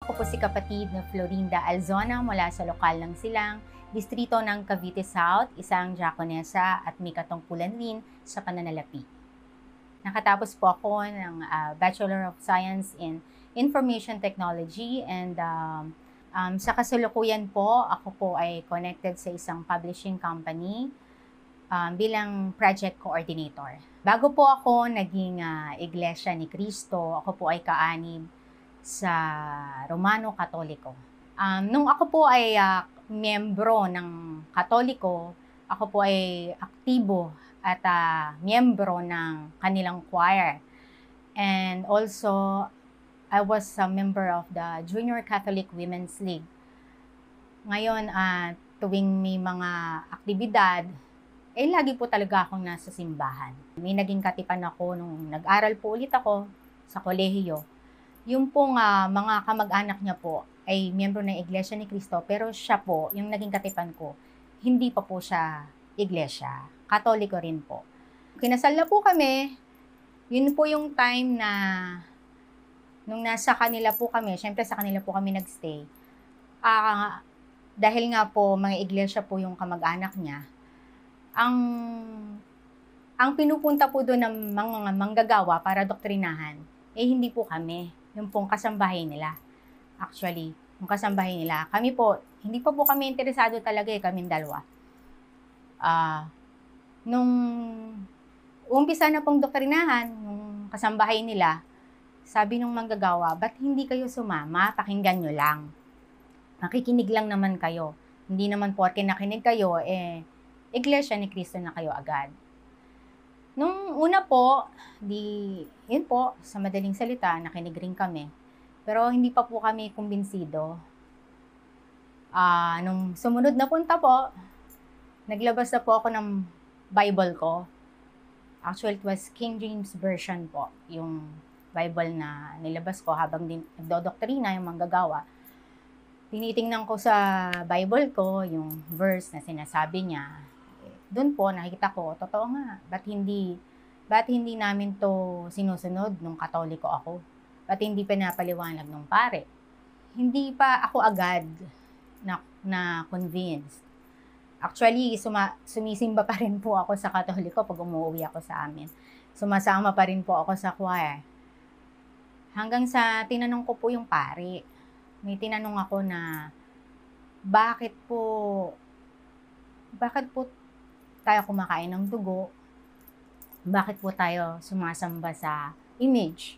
Ako po si kapatid na Florinda Alzona mula sa lokal ng Silang, distrito ng Cavite South, isang diakonesa at may katungkulan rin sa pananalapi. Nakatapos po ako ng Bachelor of Science in Information Technology and sa kasalukuyan po, ako po ay connected sa isang publishing company bilang project coordinator. Bago po ako naging Iglesia ni Cristo, ako po ay kaanib sa Romano Katoliko. Nung ako po ay miyembro ng Katoliko, ako po ay aktibo at miyembro ng kanilang choir. And also, I was a member of the Junior Catholic Women's League. Ngayon, tuwing may mga aktibidad, lagi po talaga akong nasa simbahan. May naging katipan ako nung nag-aral po ulit ako sa kolehiyo. Yung pong mga kamag-anak niya po ay miyembro ng Iglesia ni Cristo, pero siya po, yung naging katipan ko, hindi pa po siya Iglesia. Katoliko rin po. Kinasal na po kami. Yun po yung time na nung nasa kanila po kami, syempre sa kanila po kami nagstay. Dahil nga po mga iglesia po yung kamag-anak niya, ang pinupunta po doon ng mga manggagawa para doktrinahan, hindi po kami. Yung pong kasambahay nila. Actually, yung kasambahay nila. Kami po, hindi pa po kami interesado talaga kaming dalawa. Nung umpisa na pong doktrinahan, nung kasambahay nila, sabi nung manggagawa, ba't hindi kayo sumama? Pakinggan nyo lang. Makikinig lang naman kayo. Hindi naman porke nakinig kayo, Iglesia ni Cristo na kayo agad. Nung una po, yun po, sa madaling salita, nakinig rin kami. Pero hindi pa po kami kumbinsido. Nung sumunod na punta po, naglabas na po ako ng Bible ko. Actually, it was King James Version po, yung Bible na nilabas ko habang nagdodoktrina yung manggagawa. Tinitingnan ko sa Bible ko yung verse na sinasabi niya. Doon po nakikita ko, totoo nga, ba't hindi namin to sinusunod nung Katoliko ako? Ba't hindi pinapaliwanag nung pare? Hindi pa ako agad na convinced. Actually, sumisimba pa rin po ako sa Katoliko pag umuwi ako sa amin. Sumasama pa rin po ako sa choir. Hanggang sa tinanong ko po yung pare. May tinanong ako na, bakit po tayo kumakain ng dugo? Bakit po tayo sumasamba sa image?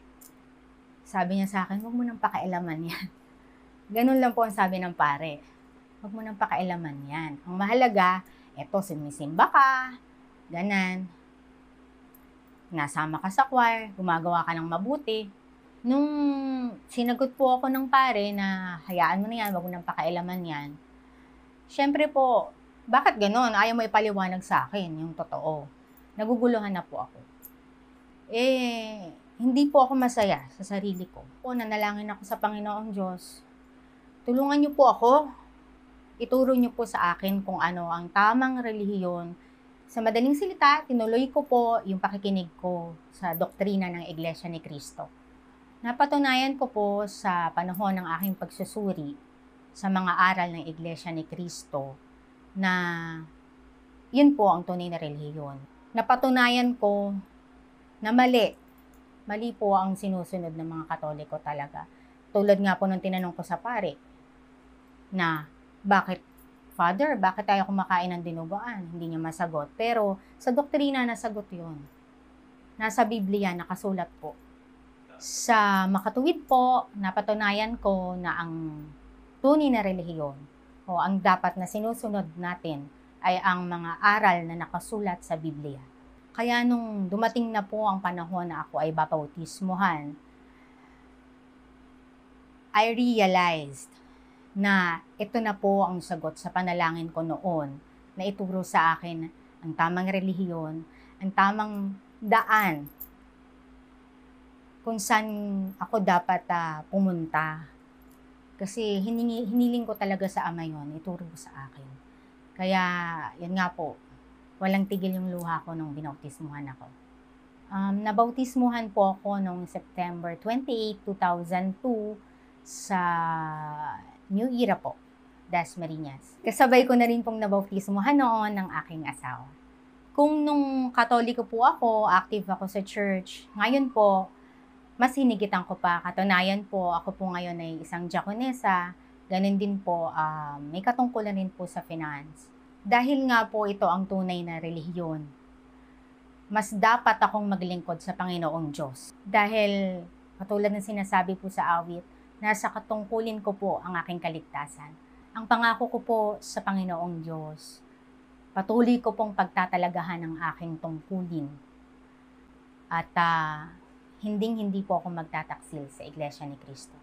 Sabi niya sa akin, huwag mo nang pakailaman yan. Ganun lang po ang sabi ng pare. Huwag mo nang pakailaman yan. Ang mahalaga, sumisimba ka, ganan. Nasama ka sa choir, gumagawa ka ng mabuti. Nung sinagot po ako ng pare na hayaan mo na yan, huwag mo nang pakailaman yan. Siyempre po, bakit ganon? Ayaw mo ipaliwanag sa akin yung totoo. Naguguluhan na po ako. Hindi po ako masaya sa sarili ko. Nanalangin ako sa Panginoong Diyos. Tulungan niyo po ako. Ituro niyo po sa akin kung ano ang tamang relihiyon. Sa madaling salita, tinuloy ko po yung pakikinig ko sa doktrina ng Iglesia ni Cristo. Napatunayan ko po sa panahon ng aking pagsusuri sa mga aral ng Iglesia ni Cristo na yun po ang tunay na relihiyon. Napatunayan ko na mali po ang sinusunod ng mga Katoliko talaga. Tulad nga po nung tinanong ko sa pare na bakit tayo kumakain ng dinuguan? Hindi niya masagot. Pero sa doktrina nasagot yun. Nasa Biblia nakasulat po. Sa makatuwid po, napatunayan ko na ang tunay na relihiyon o ang dapat na sinusunod natin ay ang mga aral na nakasulat sa Biblia. Kaya nung dumating na po ang panahon na ako ay bapautismuhan, I realized na ito na po ang sagot sa panalangin ko noon na ituro sa akin ang tamang relihiyon, ang tamang daan kung saan ako dapat pumunta. Kasi hiniling ko talaga sa Ama yun, ituro sa akin. Kaya, yun nga po, walang tigil yung luha ko nung binautismuhan ako. Nabautismuhan po ako noong September 28, 2002 sa New Era po, Dasmariñas. Kasabay ko na rin pong nabautismuhan noon ng aking asawa. Kung nung Katoliko po ako, active ako sa church, ngayon po, mas hinigitan ko pa. Katunayan po, ako po ngayon ay isang diakonesa, ganun din po, may katungkulan rin po sa finance. Dahil nga po ito ang tunay na relihiyon, mas dapat akong maglingkod sa Panginoong Diyos. Dahil, katulad ng sinasabi po sa awit, nasa katungkulin ko po ang aking kaligtasan. Ang pangako ko po sa Panginoong Diyos, patuloy ko pong pagtatalagahan ang aking tungkulin. At hinding-hindi po ako magtataksil sa Iglesia ni Cristo.